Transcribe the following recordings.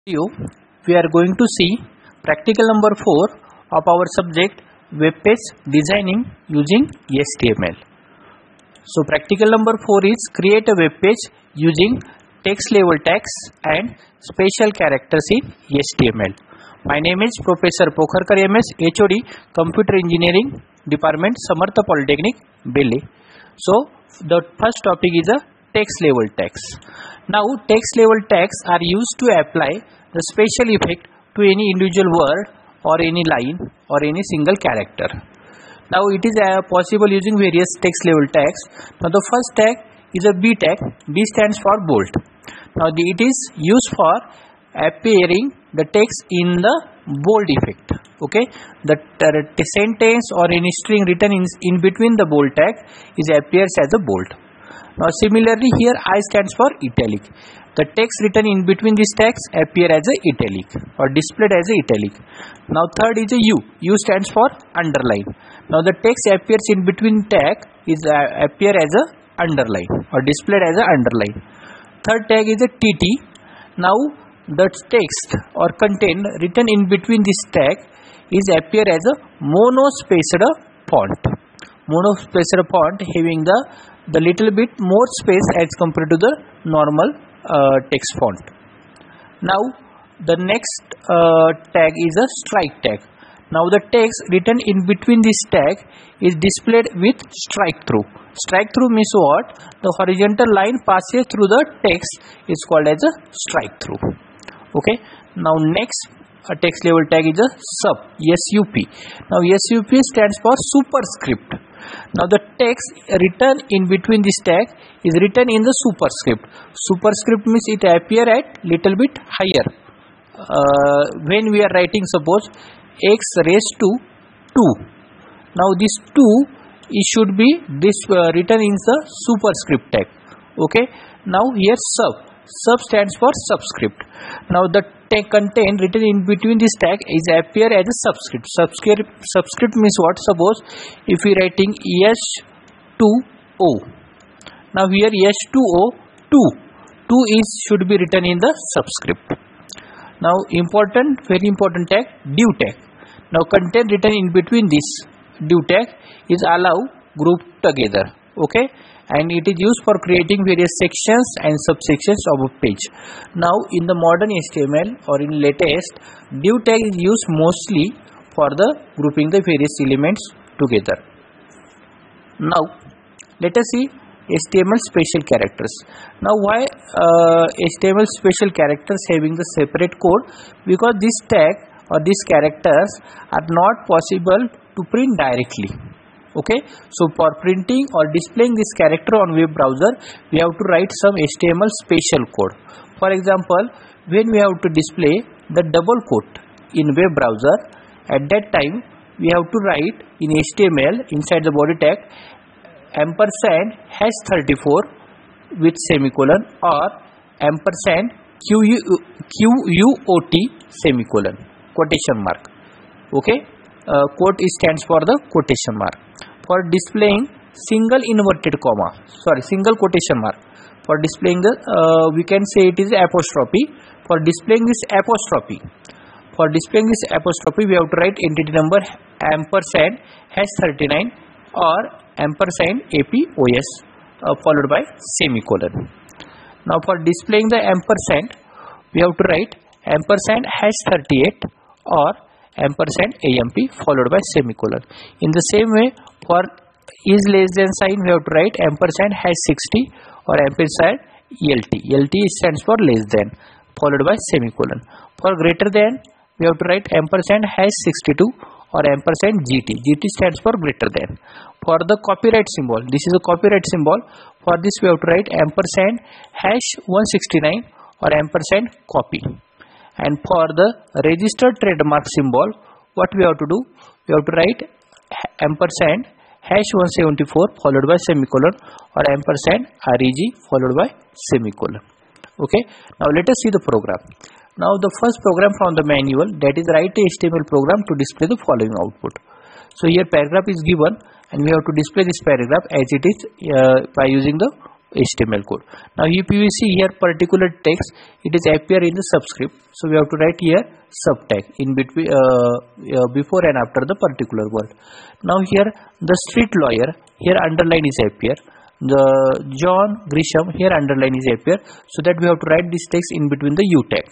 Video, we are going to see practical number 4 of our subject web page designing using HTML. So practical number 4 is create a web page using text level tags and special characters in HTML. My name is Professor Pokharkar MS, HOD, Computer Engineering Department, Samartha Polytechnic, Delhi. So the first topic is a text level tags. Now text level tags are used to apply the special effect to any individual word or any line or any single character. Now it is possible using various text level tags. Now the first tag is a B tag. B stands for bold. Now it is used for appearing the text in the bold effect. Okay, the sentence or any string written in between the bold tag is appears as a bold. Now similarly here I stands for italic. The text written in between these tags appear as a italic or displayed as a italic. Now third is a U. U stands for underline. Now the text appears in between tag is appear as a underline or displayed as a underline. Third tag is a TT. Now the text or content written in between this tag is appear as a monospaced font. Monospaced font having the little bit more space as compared to the normal text font. Now the next tag is a strike tag. Now the text written in between this tag is displayed with strike through. Strike through means what? The horizontal line passes through the text is called as a strike through. Okay. Now next text level tag is a sub, SUP. Now SUP stands for superscript. Now the text written in between this tag is written in the superscript. Superscript means it appear at little bit higher. When we are writing suppose x raised to 2. Now this 2 it should be written in the superscript tag. Okay. Now here sub. Sub stands for subscript. Now the content written in between this tag is appear as a subscript. Subscript means what? Suppose if we writing S2O. Now here S2O 2 is should be written in the subscript. Now very important tag div tag. Now content written in between this div tag is allow group together. Okay. And it is used for creating various sections and subsections of a page. Now in the modern HTML or in latest, div tag is used mostly for the grouping the various elements together. Now let us see HTML special characters. Now why HTML special characters having the separate code? Because this tag or these characters are not possible to print directly. Okay, so for printing or displaying this character on web browser, we have to write some HTML special code. For example, when we have to display the double quote in web browser, at that time we have to write in HTML inside the body tag ampersand #34 with semicolon or ampersand QUOT semicolon quotation mark. Okay, quote stands for the quotation mark. For displaying single quotation mark. For displaying the we can say it is apostrophe. For displaying this apostrophe, we have to write entity number ampersand #39 or ampersand APOS followed by semicolon. Now for displaying the ampersand, we have to write ampersand #38 or ampersand AMP followed by semicolon. In the same way, for is less than sign we have to write ampersand #60 or ampersand LT. LT stands for less than followed by semicolon. For greater than we have to write ampersand #62 or ampersand GT. GT stands for greater than. For the copyright symbol, this is a copyright symbol. For this we have to write ampersand #169 or ampersand copy. And for the registered trademark symbol, what we have to do? We have to write ampersand #174 followed by semicolon or ampersand REG followed by semicolon. Okay. Now let us see the program. Now the first program from the manual, that is write a HTML program to display the following output. So here paragraph is given and we have to display this paragraph as it is by using the HTML code. Now if you see here particular text, it is appear in the subscript, so we have to write here sub tag in between before and after the particular word. Now here the street lawyer, here underline is appear, the John Grisham, here underline is appear, so that we have to write this text in between the U tag.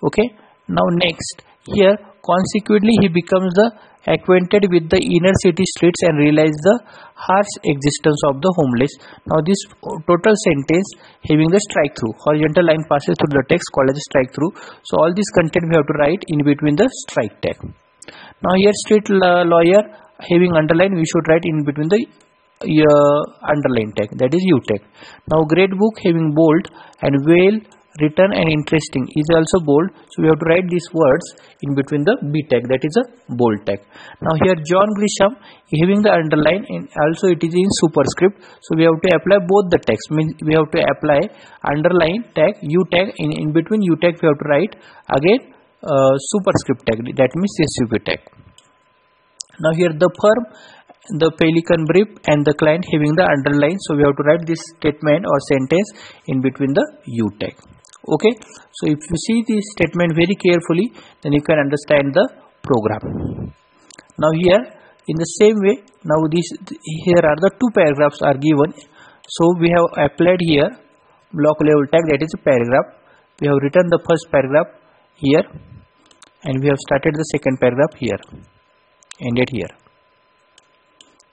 Okay. Now next, here consequently he becomes the acquainted with the inner city streets and realize the harsh existence of the homeless. Now this total sentence having the strike through, horizontal line passes through the text called as strike through. So all this content we have to write in between the strike tag. Now here street lawyer having underline, we should write in between the underline tag, that is U tag. Now great book having bold and well written and interesting is also bold, so we have to write these words in between the B tag, that is a bold tag. Now here John Grisham having the underline and also it is in superscript, so we have to apply both the text, means we have to apply underline tag, U tag, in between U tag we have to write again superscript tag, that means SUP tag. Now here the firm, the Pelican Brief and the client having the underline, so we have to write this statement or sentence in between the U tag. Okay, so if you see this statement very carefully, then you can understand the program. Now here in the same way, now here are the two paragraphs are given, so we have applied here block level tag, that is a paragraph. We have written the first paragraph here and we have started the second paragraph here, ended here.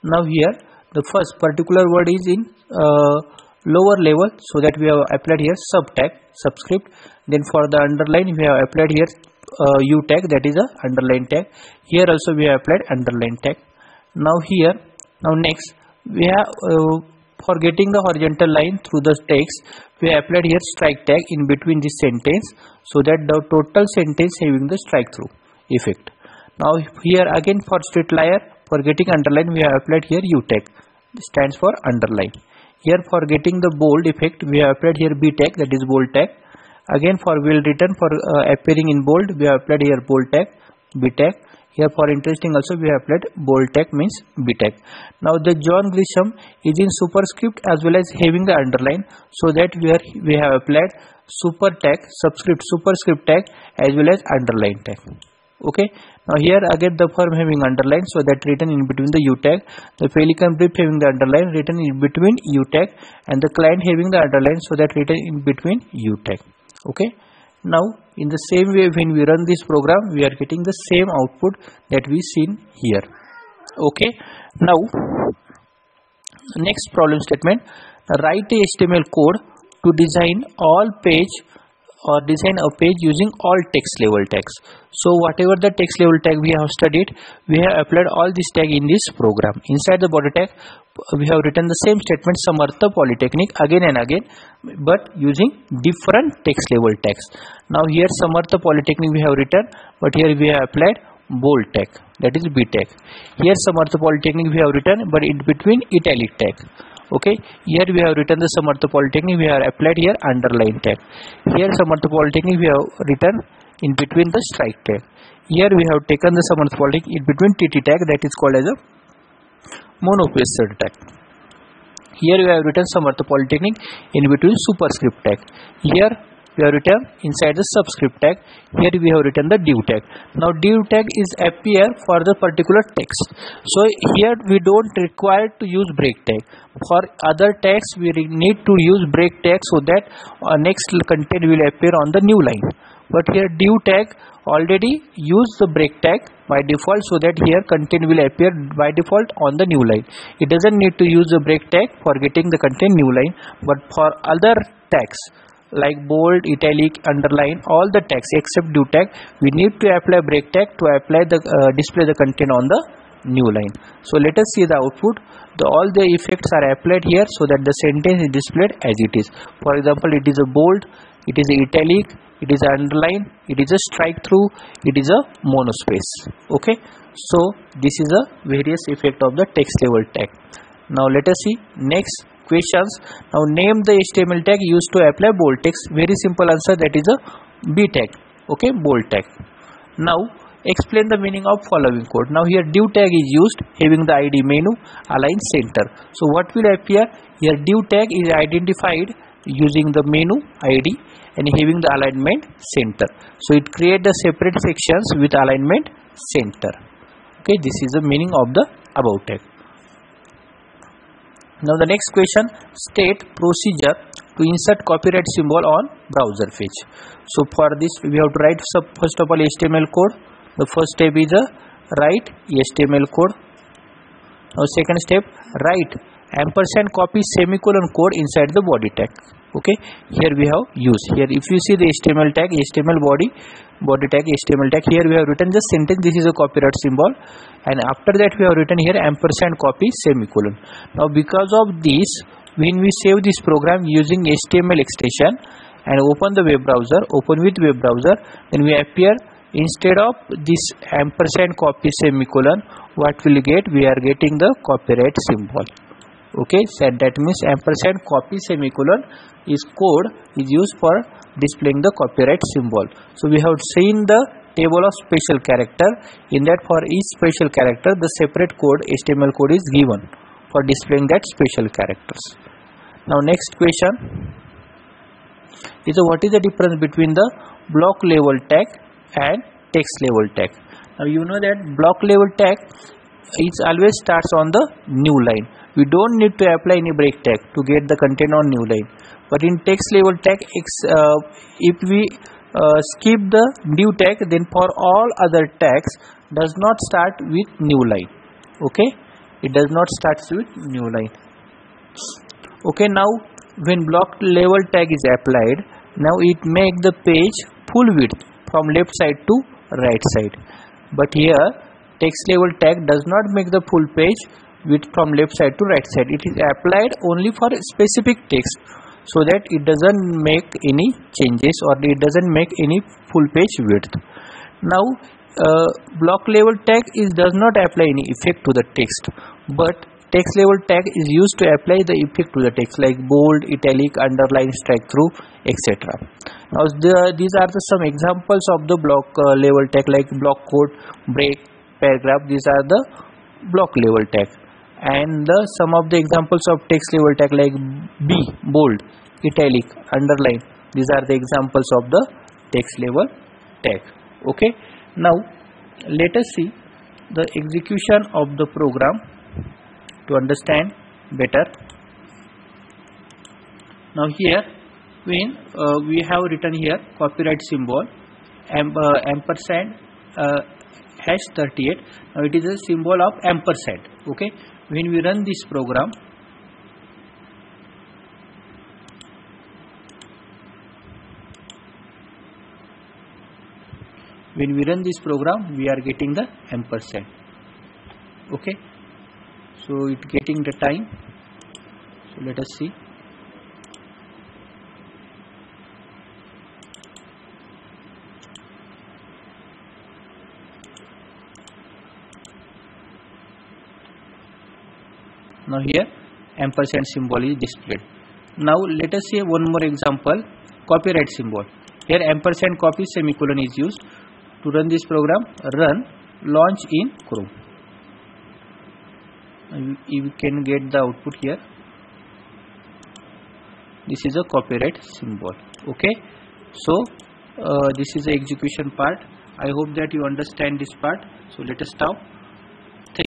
Now here the first particular word is in lower level, so that we have applied here sub tag, subscript. Then for the underline we have applied here U tag, that is a underline tag. Here also we have applied underline tag. Now here, now next we have for getting the horizontal line through the text, we have applied here strike tag in between this sentence, so that the total sentence having the strike through effect. Now here again for street lawyer, for getting underline we have applied here U tag, stands for underline. Here for getting the bold effect we have applied here B tag, that is bold tag. Again for well written, for appearing in bold we have applied here bold tag, B tag. Here for interesting also we have applied bold tag, means B tag. Now the John Grisham is in superscript as well as having the underline, so that we have applied super tag, superscript tag as well as underline tag. Okay. Now here again the firm having underline, so that written in between the U tag. The Pelican Brief having the underline, written in between U tag, and the client having the underline, so that written in between U tag. Okay. Now in the same way when we run this program, we are getting the same output that we seen here. Okay. Now next problem statement, write a HTML code to design all page or design a page using all text level tags. So whatever the text level tag we have studied, we have applied all this tag in this program. Inside the body tag we have written the same statement Samartha Polytechnic again and again, but using different text level tags. Now here Samartha Polytechnic we have written, but here we have applied bold tag, that is B tag. Here Samartha Polytechnic we have written, but in between italic tag. Okay, here we have written the Samartha Polytechnic, we have applied here underline tag. Here Samartha Polytechnic we have written in between the strike tag. Here we have taken the Samartha Polytechnic in between TT tag, that is called as a monospaced tag. Here we have written Samartha Polytechnic in between superscript tag. Here we have written inside the subscript tag. Here we have written the div tag. Now div tag is appear for the particular text, so here we don't require to use break tag. For other tags we need to use break tag, so that next content will appear on the new line. But here div tag already use the break tag by default, so that here content will appear by default on the new line. It doesn't need to use the break tag for getting the content new line, but for other tags like bold, italic, underline, all the tags except div tag, we need to apply break tag to apply the display the content on the new line. So let us see the output. All the effects are applied here, so that the sentence is displayed as it is. For example, it is a bold, it is a italic, it is a underline, it is a strike through, it is a monospace. Okay, so this is a various effect of the text level tag. Now let us see next questions. Now name the HTML tag used to apply bold text. Very simple answer, that is a B tag. Okay, bold tag. Now explain the meaning of following code. Now here div tag is used having the id menu align center. So what will appear here, div tag is identified using the menu id and having the alignment center. So it create the separate sections with alignment center. Okay, this is the meaning of the above tag. Now the next question, state procedure to insert copyright symbol on browser page. So for this we have to write first of all HTML code. The first step is a write HTML code. Now second step, write ampersand copy semicolon code inside the body tag. Okay, here we have used, here if you see the HTML tag, HTML body tag, HTML tag, here we have written the sentence, this is a copyright symbol, and after that we have written here ampersand copy semicolon. Now because of this, when we save this program using HTML extension and open the web browser, open with web browser, then we appear instead of this ampersand copy semicolon, what will get, we are getting the copyright symbol. Okay, so that means ampersand copy semicolon is code is used for displaying the copyright symbol. So we have seen the table of special character, in that for each special character the separate code, HTML code is given for displaying that special characters. Now next question is what is the difference between the block level tag and text level tag. Now you know that block level tag it always starts on the new line. We don't need to apply any break tag to get the content on new line. But in text level tag, if we skip the new tag, then for all other tags does not start with new line. Okay, it does not start with new line. Okay, now when block level tag is applied, now it make the page full width from left side to right side. But here text level tag does not make the full page width from left side to right side. It is applied only for specific text, so that it doesn't make any changes or it doesn't make any full page width. Now block level tag does not apply any effect to the text, but text level tag is used to apply the effect to the text like bold, italic, underline, strike through, etc. Now these are some examples of the block level tag like block quote, break, paragraph. These are the block level tag. And some of the examples of text level tag like B, bold, italic, underline. These are the examples of the text level tag. Okay, now let us see the execution of the program to understand better. Now here when we have written here copyright symbol ampersand #38. Now it is a symbol of ampersand. Okay, when we run this program, we are getting the ampersand. Okay, so it getting the time. So let us see. Now here ampersand symbol is displayed. Now let us see one more example, copyright symbol. Here ampersand copy semicolon is used. To run this program, run launch in Chrome. You can get the output here. This is a copyright symbol. Okay, so this is the execution part. I hope that you understand this part. So let us stop.